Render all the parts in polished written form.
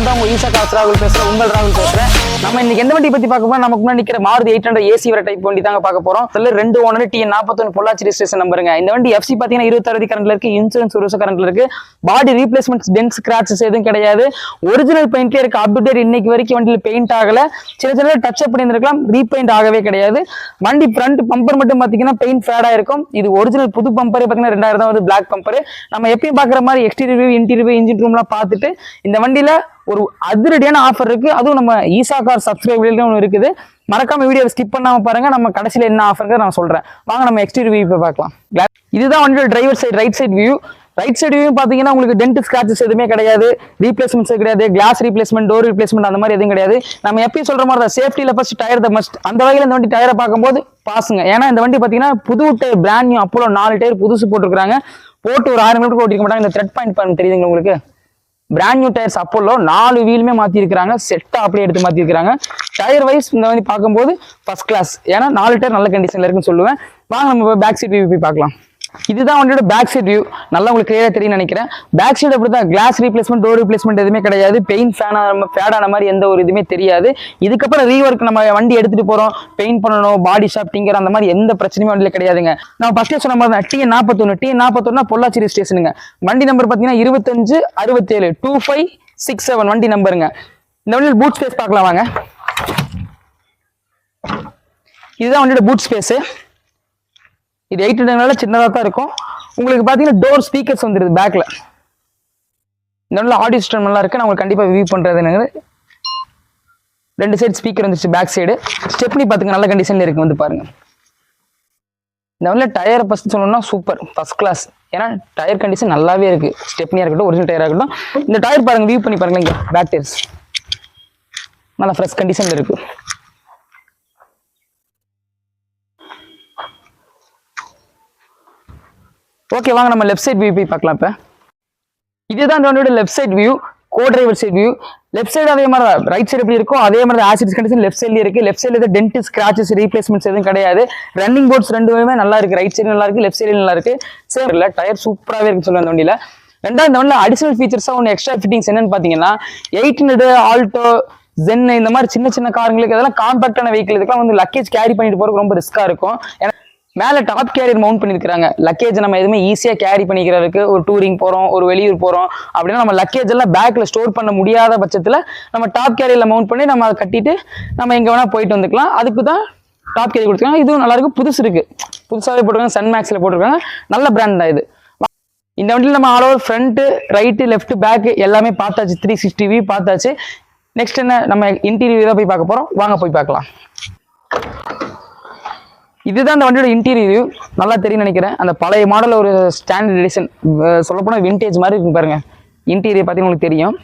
நான் தான் உங்க ஈஷா காசு ராகுல் பேசுறேன். உங்கள் ராகுல் பேசுறேன். நம்ம இன்னைக்கு எந்த வண்டி பத்தி பார்க்க போறோம்? நமக்கு முன்னாடி நிக்கிற மாருதி 800 ஏசி வர டைப் வண்டி தாங்க பார்க்க போறோம். இதுல 2 ஓனர் TN41 பொள்ளாச்சி ரெஜிஸ்ட்ரேஷன் நம்பருங்க. இந்த வண்டி FC பாத்தீங்கன்னா 26 கரண்ட்ல இருக்கு. இன்சூரன்ஸ் 1 வருஷம் கரண்ட்ல இருக்கு. பாடி ரீப்ளேஸ்மெண்ட்ஸ் டென்ட் ஸ்கிராச்சஸ் எதுவும் கிடையாது. ஒரிஜினல் பெயிண்ட்ல இருக்கு. அப்டேட் இன்னைக்கு வரைக்கும் வண்டியில பெயிண்ட் ஆகல. சின்ன டச் அப் பண்ணிருக்கலாம். ரீபெயிண்ட் ஆகவே கிடையாது. வண்டி ஃப்ரண்ட் பம்பர் மட்டும் பாத்தீங்கன்னா பெயிண்ட் ஃபேடா இருக்கும். இது ஒரிஜினல் புது பம்பரே பாத்தீங்கன்னா 2000 தான் பிளாக் பம்பர். நம்ம எப்பயும் பாக்குற மாதிரி exterior review interior review engine ரூம்லாம் பார்த்துட்டு இந்த வண்டியில ஒரு அதிரடியான ஆஃபர் இருக்கு. அதுவும் நம்ம ஈஷா கார் சப்ஸ்கிரைபர்ல ஒன்று இருக்குது. மறக்காம வீடியோ ஸ்கிப் பண்ணாம பாருங்க. நம்ம கடைசியில என்ன ஆஃபர் நான் சொல்றேன். வாங்க நம்ம எக்ஸ்டீரியர் வியூ பார்க்கலாம். இதுதான் வண்டியோட driver side right side view. Right side view பாத்தீங்கன்னா உங்களுக்கு டென்ட் ஸ்கிராச்சஸ் எதுவுமே கிடையாது. ரீப்ளேஸ்மெண்ட்ஸ் கிடையாது. கிளாஸ் ரீப்ளேஸ்மெண்ட், டோர் ரீப்ளேஸ்மெண்ட் அந்த மாதிரி எதுவும் கிடையாது. நம்ம எப்பயும் சொல்ற மாதிரி தான் சேஃப்டியில ஃபர்ஸ்ட் டயர் த மஸ்ட். அந்த வகையில் இந்த வண்டி டயரை பார்க்கும்போது பாசுங்க. ஏன்னா இந்த வண்டி பாத்தீங்கன்னா புது tyre brand new Apollo 4 tyre புதுசு போட்டுருக்காங்க. போட்டு ஒரு 1000 கிலோமீட்டர் ஓட்டிருக்க மாட்டாங்க. இந்த த்ரெட் பாயிண்ட் பாருங்க, தெரியுதுங்க உங்களுக்கு? Brand new tyres Apollo 4 வீலுமே மாத்திருக்காங்க. செட்டா அப்படியே எடுத்து மாத்திருக்காங்க. டயர் வைஸ் இந்த வந்து பார்க்கும்போது ஃபர்ஸ்ட் கிளாஸ். ஏன்னா 4 டயர் நல்ல கண்டிஷன்ல இருக்குன்னு சொல்லுவேன். வாங்க நம்ம பேக் சீட் வியூ போய் பார்க்கலாம். இதுதான் வண்டியோட பேக் சைட் வியூ. நல்லா உங்களுக்கு கிளியரா தெரியும் நினைக்கிறேன். பேக் சைடு அப்படிதான் கிளாஸ் ரீப்ளேஸ்மெண்ட், டோர் ரீப்ளேஸ்மெண்ட் எதுவுமே கிடையாது. பெயிண்ட் ஃபேடான மாதிரி எந்த ஒரு இதுவுமே தெரியாது. இதுக்கப்புறம் ரீவொர்க் நம்ம வண்டி எடுத்துட்டு போறோம், பெயிண்ட் பண்ணணும், பாடி ஷாப் டிங்கர் அந்த மாதிரி எந்த பிரச்சனையும் வண்டியில கிடையாதுங்க. நம்ம ஃபர்ஸ்டே சொன்ன மாதிரி தான் TN41 பொள்ளாச்சி ஸ்டேஷனுங்க. வண்டி நம்பர் பாத்தீங்கன்னா 2567 2567 வண்டி நம்பருங்க. இந்த வண்டியில் பூட் ஸ்பேஸ் பார்க்கலாம் வாங்க. இதுதான் வண்டியோட பூட் ஸ்பேஸ். இது 800 சின்னதாக தான் இருக்கும். உங்களுக்கு பார்த்தீங்கன்னா டோர் ஸ்பீக்கர்ஸ் வந்துருது பேக்ல. இந்த நல்ல ஆடியோ சிஸ்டம் நல்லா இருக்கு. நான் உங்களுக்கு கண்டிப்பாக வியூ பண்றது. 2 சைடு ஸ்பீக்கர் வந்துச்சு. பேக் சைடு ஸ்டெப்னி பார்த்துங்க நல்ல கண்டிஷன்ல இருக்கு. வந்து பாருங்க. இந்த நல்ல டயரை ஃபர்ஸ்ட் சொல்லணும்னா சூப்பர் ஃபர்ஸ்ட் கிளாஸ். ஏன்னா டயர் கண்டிஷன் நல்லாவே இருக்கு. ஸ்டெப்னியா இருக்கட்டும், ஒரிஜினல் டயரா இருக்கட்டும். இந்த டயர் பாருங்க, வியூ பண்ணி பாருங்க. இங்க பேக் டயர்ஸ் நல்லா ஃப்ரெஷ் கண்டிஷன்ல இருக்கு. ஓகே, வாங்க நம்ம லெஃப்ட் சைட் வியூ போய் பார்க்கலாம். இப்போ இதுதான் வண்டியோட left side view, co driver side view. Left side அதே மாதிரி தான், ரைட் சைடு எப்படி இருக்கும் அதே மாதிரி தான். ஆசிட் கண்டிஷன் லெஃப்ட் சைட்ல இருக்கு. லெஃப்ட் சைடுல டென்ட் ஸ்கிராச்சஸ் ரீப்ளேஸ்மெண்ட்ஸ் எதுவும் கிடையாது. ரன்னிங் போர்ட்ஸ் ரெண்டுமே நல்லா இருக்கு. ரைட் சைடு நல்லா இருக்கு, லெஃப்ட் சைடு நல்லா இருக்கு. சேம் இல்ல, டயர் சூப்பராகவே இருக்குன்னு சொல்லுவாங்க அந்த வண்டியில. ரெண்டாவது இந்த வண்டியில அடிஷனல் ஃபீச்சர்ஸா ஒன்று எக்ஸ்ட்ரா ஃபிட்டிங்ஸ் என்னன்னு பாத்தீங்கன்னா 800 ஆல்டோ ஜென் இந்த மாதிரி சின்ன சின்ன காருங்களுக்கு அதெல்லாம் காம்பாக்டான வெஹிக்கிள் இதுக்கெல்லாம் வந்து லக்கேஜ் கேரி பண்ணிட்டு போறதுக்கு ரொம்ப ரிஸ்கா இருக்கும். மேல டாப் கேரியர் மவுண்ட் பண்ணிருக்காங்க. லக்கேஜ் நம்ம எதுவுமே ஈஸியா கேரி பண்ணிக்கிறதுக்கு, ஒரு டூரிங் போறோம், ஒரு வெளியூர் போறோம் அப்படின்னா நம்ம லக்கேஜ் எல்லாம் பேக்ல ஸ்டோர் பண்ண முடியாத பட்சத்துல நம்ம டாப் கேரியர்ல மவுண்ட் பண்ணி நம்ம அதை கட்டிட்டு நம்ம எங்க வேணா போயிட்டு வந்துக்கலாம். அதுக்கு தான் டாப் கேரியர் கொடுத்துருக்காங்க. இதுவும் நல்லா இருக்கு, புதுசு இருக்கு, புதுசாவே போட்டிருக்காங்க. சன் மேக்ஸ்ல போட்டிருக்காங்க. நல்ல பிராண்ட் தான் இது. இந்த வண்டியில் நம்ம all over front, right, left, back எல்லாமே பார்த்தாச்சு. 360 வியூ பார்த்தாச்சு. நெக்ஸ்ட் என்ன, நம்ம இன்டீரியர் தான் போய் பார்க்க போறோம். வாங்க போய் பார்க்கலாம். இதுதான் அந்த வண்டியோட இன்டீரியர் வியூ. நல்லா தெரியும் நினைக்கிறேன். அந்த பழைய மாடல் ஒரு ஸ்டாண்டர்ட் எடிஷன், சொல்லப்போனால் விண்டேஜ் மாதிரி இருக்கு பாருங்க. இன்டீரியர் பார்த்தீங்கன்னா உங்களுக்கு தெரியும்.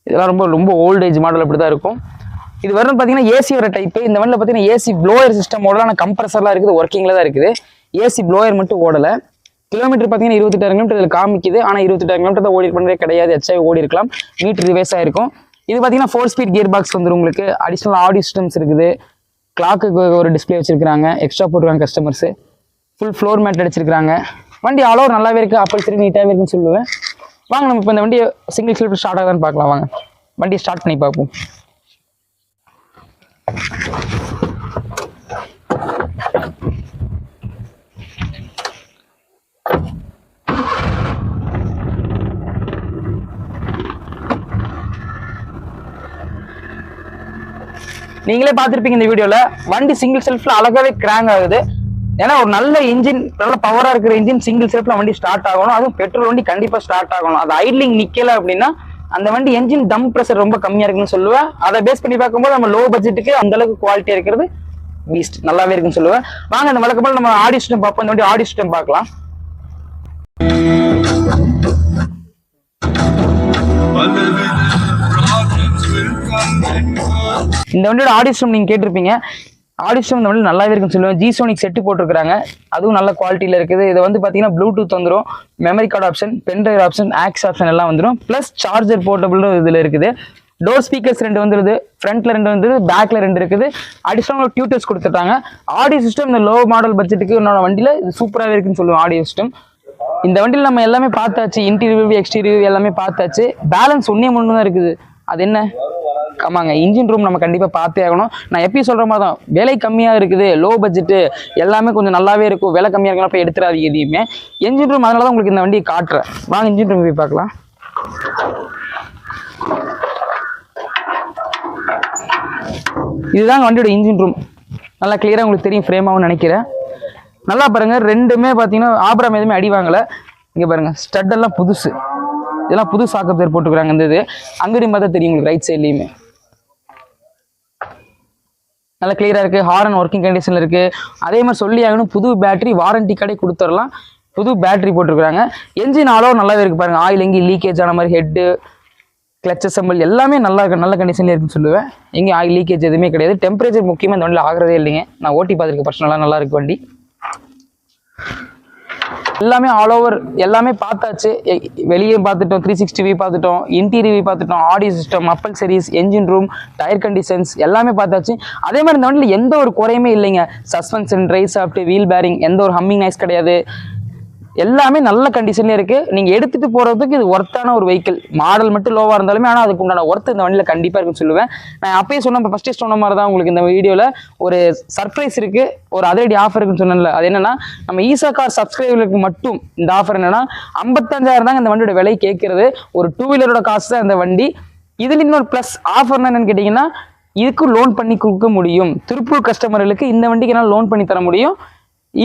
இதெல்லாம் ரொம்ப ரொம்ப ஓல்டேஜ் மாடல் அப்படி தான் இருக்கும். இது வரும் பார்த்தீங்கன்னா ஏசி வர டைப்பு. இந்த வண்டியில் பார்த்தீங்கன்னா ஏசி ப்ளோயர் சிஸ்டம் ஓடலாம். ஆனால் கம்ப்ரஸர்லாம் இருக்குது, ஒர்க்கிங்கில் தான் இருக்குது. ஏசி ப்ளோயர் மட்டும் ஓடலை. கிலோமீட்டர் பார்த்தீங்கன்னா 28,000 கிலோமீட்டர் இதில் காமிக்குது. ஆனால் 28,000 கிலோமீட்டர் தான் ஓடி பண்ணவே கிடையாது. எச்ஐ ஓடி இருக்கலாம். மீட்டர் ரிவேஸ் ஆயிருக்கும். இது பார்த்தீங்கன்னா 4 ஸ்பீட் கியர் பாக்ஸ் வந்துடும். உங்களுக்கு அடிஷனல் ஆடியோ சிஸ்டம்ஸ் இருக்குது. கிளாக்கு ஒரு டிஸ்பிளே வச்சிருக்காங்க. எக்ஸ்ட்ரா போட்டுருக்காங்க கஸ்டமர்ஸ். ஃபுல் ஃப்ளோர் மேட் அடிச்சிருக்காங்க. வண்டி ஆல் ஓவர் நல்லாவே இருக்கு. அப்பல் சரி நீட்டாகவே இருக்குன்னு சொல்லுவேன். வாங்க நம்ம இப்போ இந்த வண்டியை சிங்கிள் செல்ஃப் ஸ்டார்ட் ஆகுதான்னு பார்க்கலாம். வாங்க வண்டியை ஸ்டார்ட் பண்ணி பார்ப்போம். நீங்களே பார்த்துருப்பீங்க இந்த வீடியோல. வண்டி சிங்கிள் செல்ஃப்ல அழகாவே கிராங் ஆகுது. ஏன்னா ஒரு நல்ல இன்ஜின், நல்ல பவரா இருக்கிற இன்ஜின் சிங்கிள் செல்ஃப்ல வண்டி ஸ்டார்ட் ஆகணும். அதுவும் பெட்ரோல் வண்டி கண்டிப்பா ஸ்டார்ட் ஆகணும். அது ஐட்லிங் நிக்கல அப்படின்னா அந்த வண்டி என்ஜின் தம் ப்ரெஷர் ரொம்ப கம்மியா இருக்குன்னு சொல்லுவேன். அதை பேஸ் பண்ணி பார்க்கும்போது நம்ம லோ பட்ஜெட்டுக்கு அந்த அளவுக்கு குவாலிட்டியா இருக்கிறது பீஸ்ட் நல்லாவே இருக்குன்னு சொல்லுவேன். வாங்க அந்த வழக்கம் போல நம்ம ஆடியோ சிஸ்டம் பார்ப்போம். இந்த வண்டி ஆடியோ சிஸ்டம் பார்க்கலாம். இந்த வண்டியோட ஆடியோ சிஸ்டம் நீங்க கேட்டிருப்பீங்க. ஆடியோ சிஸ்டம் இந்த வண்டி நல்லாவே இருக்குன்னு சொல்லுவேன். ஜிசோனிக் செட்டு போட்டிருக்காங்க. அதுவும் நல்ல குவாலிட்டியில இருக்குது. இதை வந்து பாத்தீங்கன்னா ப்ளூடூத் வந்துடும், memory card option, pendrive option, aux option எல்லாம் வந்துடும். பிளஸ் சார்ஜர் போர்ட்டபிள் இதுல இருக்குது. டோர் ஸ்பீக்கர்ஸ் 2 வந்துருது. ஃப்ரண்ட்ல 2 வந்துருது, பேக்ல 2 இருக்குது. அடிஷனல் டியூட்டர்ஸ் கொடுத்துட்டாங்க. ஆடியோ சிஸ்டம் இந்த லோ மாடல் பட்ஜெட்டுக்கு இன்னொரு வண்டியில இது சூப்பராகவே இருக்குன்னு சொல்லுவேன் ஆடியோ சிஸ்டம். இந்த வண்டியில் நம்ம எல்லாமே பார்த்தாச்சு. இன்டீரியர், எக்ஸ்டீரியர் எல்லாமே பார்த்தாச்சு. பேலன்ஸ் 1 தான் இருக்குது. அது என்ன? ஆமாங்க, இன்ஜின் ரூம் நம்ம கண்டிப்பாக பார்த்தே ஆகணும். நான் எப்பயும் சொல்கிற மாதிரி தான், விலை கம்மியாக இருக்குது, லோ பட்ஜெட்டு, எல்லாமே கொஞ்சம் நல்லாவே இருக்கும், விலை கம்மியாக இருக்கலாம், போய் எடுத்துடாதீங்க எதையுமே. இன்ஜின் ரூம் அதனால தான் உங்களுக்கு இந்த வண்டியை காட்டுறேன். வாங்க இன்ஜின் ரூம் போய் பார்க்கலாம். இதுதாங்க வண்டியோட இன்ஜின் ரூம். நல்லா கிளியராக உங்களுக்கு தெரியும், ஃப்ரேமாகவும் நினைக்கிறேன். நல்லா பாருங்கள், ரெண்டுமே பார்த்தீங்கன்னா ஆபரம் எதுவுமே அடி வாங்கலை. இங்கே பாருங்கள், ஸ்டட்டெல்லாம் புதுசு, இதெல்லாம் புது சாக்கப் பேர் போட்டுக்கிறாங்க. இந்த இது அங்கேயும் பார்த்தா தெரியும் உங்களுக்கு, ரைட் சைட்லேயுமே நல்லா கிளியராக இருக்குது. ஹார்ன் ஒர்க்கிங் கண்டிஷனில் இருக்குது. அதே மாதிரி சொல்லி ஆகணும், புது பேட்டரி வாரண்டி கடை கொடுத்துடலாம். புது பேட்டரி போட்டிருக்கிறாங்க. என்ஜின் ஆலோ நல்லாவே இருக்குது பாருங்கள். ஆயில் எங்கேயும் லீக்கேஜ் ஆன மாதிரி, ஹெட்டு, கிளச் அசம்பிள் எல்லாமே நல்ல கண்டிஷன்லேயே இருக்குன்னு சொல்லுவேன். எங்கேயும் ஆயில் லீக்கேஜ் எதுவுமே கிடையாது. டெம்பரேச்சர் முக்கியமாக இந்த வண்டியில் ஆகிறதே இல்லைங்க. நான் ஓட்டி பார்த்துருக்கேன், பர்சனலாக நல்லா இருக்கு வண்டி. எல்லாமே ஆல் ஓவர் எல்லாமே பார்த்தாச்சு. வெளியே பார்த்துட்டோம், 360 பார்த்துட்டோம், இன்டீரியர் பார்த்துட்டோம், audio system, Apple series, engine room, tyre conditions எல்லாமே பார்த்தாச்சு. அதே மாதிரி இந்த வண்டியில் எந்த ஒரு குறையுமே இல்லைங்க. Suspension, drive shaft, wheel bearing, எந்த ஒரு ஹம்மிங் நாய்ஸ் கிடையாது. எல்லாமே நல்ல கண்டிஷன்லேயே இருக்குது. நீங்கள் எடுத்துகிட்டு போகிறதுக்கு இது ஒர்த்தான ஒரு வெஹிக்கிள். மாடல் மட்டும் லோவாக இருந்தாலுமே ஆனால் அதுக்கு உண்டான ஒர்த்து இந்த வண்டியில் கண்டிப்பாக இருக்குன்னு சொல்லுவேன். நான் அப்பயே சொன்னேன், ஃபஸ்ட்டே சொன்ன மாதிரி தான் உங்களுக்கு இந்த வீடியோவில் ஒரு சர்ப்ரைஸ் இருக்குது, ஒரு அதிரடி ஆஃபர் இருக்குன்னு சொன்னேன்ல. அது என்னன்னா, நம்ம ஈஷா கார் சப்ஸ்கிரைபர்களுக்கு மட்டும் இந்த ஆஃபர் என்னன்னா 55,000 தாங்க இந்த வண்டியோட விலை கேட்கறது. ஒரு 2 வீலரோட காசு தான் இந்த வண்டி. இதில் இன்னொரு ப்ளஸ் ஆஃபர் என்னன்னு கேட்டிங்கன்னா, இதுக்கு லோன் பண்ணி கொடுக்க முடியும். திருப்பூர் கஸ்டமர்களுக்கு இந்த வண்டிக்கு என்னால் லோன் பண்ணி தர முடியும்.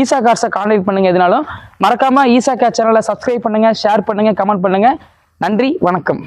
ஈஷா கார்ஸை கான்டாக்ட் பண்ணுங்க. எதுனாலும் மறக்காம ஈஷா கார் சேனலை சப்ஸ்கிரைப் பண்ணுங்க, ஷேர் பண்ணுங்க, கமெண்ட் பண்ணுங்க. நன்றி, வணக்கம்.